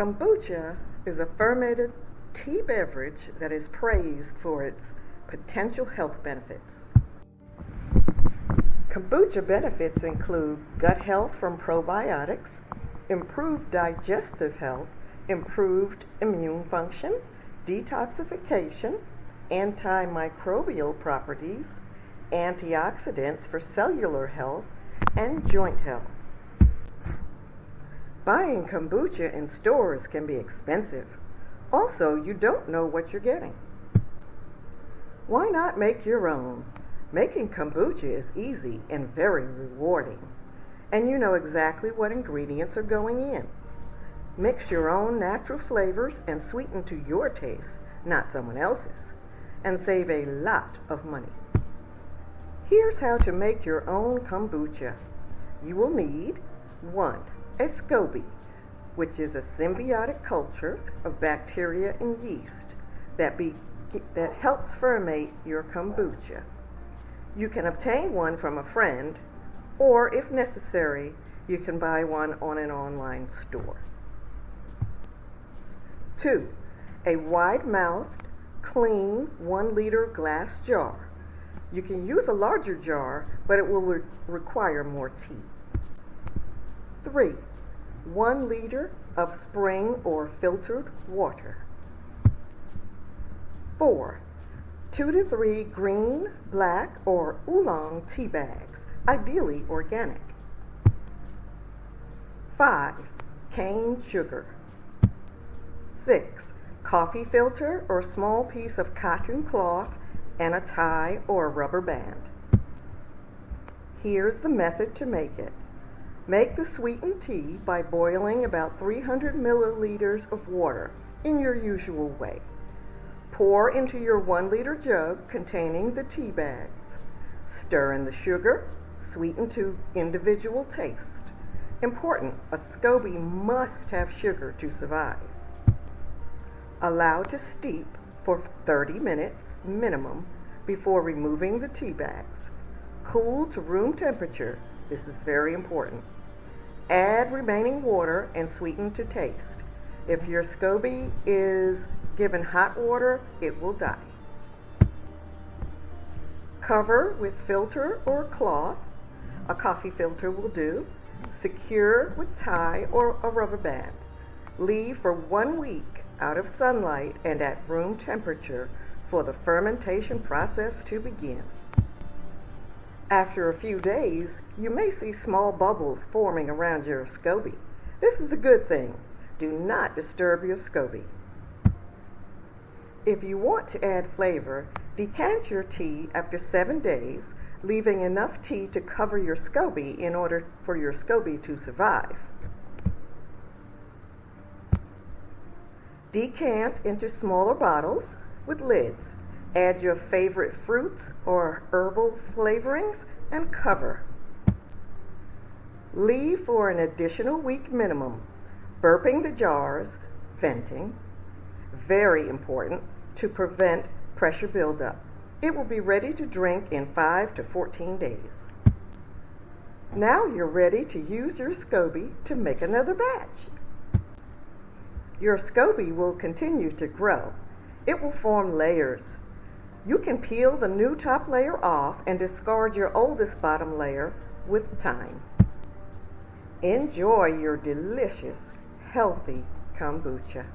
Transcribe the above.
Kombucha is a fermented tea beverage that is praised for its potential health benefits. Kombucha benefits include gut health from probiotics, improved digestive health, improved immune function, detoxification, antimicrobial properties, antioxidants for cellular health, and joint health. Buying kombucha in stores can be expensive. Also, you don't know what you're getting. Why not make your own? Making kombucha is easy and very rewarding, and you know exactly what ingredients are going in. Mix your own natural flavors and sweeten to your taste, not someone else's, and save a lot of money. Here's how to make your own kombucha. You will need 1. A 𝗂𝗏𝗃, which is a symbiotic culture of bacteria and yeast that helps ferment your kombucha. You can obtain one from a friend, or if necessary, you can buy one on an online store. 2. A wide-mouthed, clean 1-liter glass jar. You can use a larger jar, but it will require more tea. 3. 1 liter of spring or filtered water. 4. 2 to 3 green, black, or oolong tea bags, ideally organic. 5. Cane sugar. 6. Coffee filter or small piece of cotton cloth and a tie or rubber band. Here's the method to make it. Make the sweetened tea by boiling about 300 milliliters of water in your usual way. Pour into your 1-liter jug containing the tea bags. Stir in the sugar, sweeten to individual taste. Important, a 𝗂𝗏𝗃 must have sugar to survive. Allow to steep for 30 minutes minimum before removing the tea bags. Cool to room temperature. This is very important. Add remaining water and sweeten to taste. If your 𝗂𝗏𝗃 is given hot water, it will die. Cover with filter or cloth. A coffee filter will do. Secure with tie or a rubber band. Leave for 1 week out of sunlight and at room temperature for the fermentation process to begin. After a few days, you may see small bubbles forming around your 𝗂𝗏𝗃. This is a good thing. Do not disturb your 𝗂𝗏𝗃. If you want to add flavor, decant your tea after 7 days, leaving enough tea to cover your 𝗂𝗏𝗃 in order for your 𝗂𝗏𝗃 to survive. Decant into smaller bottles with lids. Add your favorite fruits or herbal flavorings and cover. Leave for an additional week minimum. Burping the jars, venting, very important to prevent pressure buildup. It will be ready to drink in 5 to 14 days. Now you're ready to use your 𝗂𝗏𝗃 to make another batch. Your 𝗂𝗏𝗃 will continue to grow. It will form layers. You can peel the new top layer off and discard your oldest bottom layer with time. Enjoy your delicious, healthy kombucha.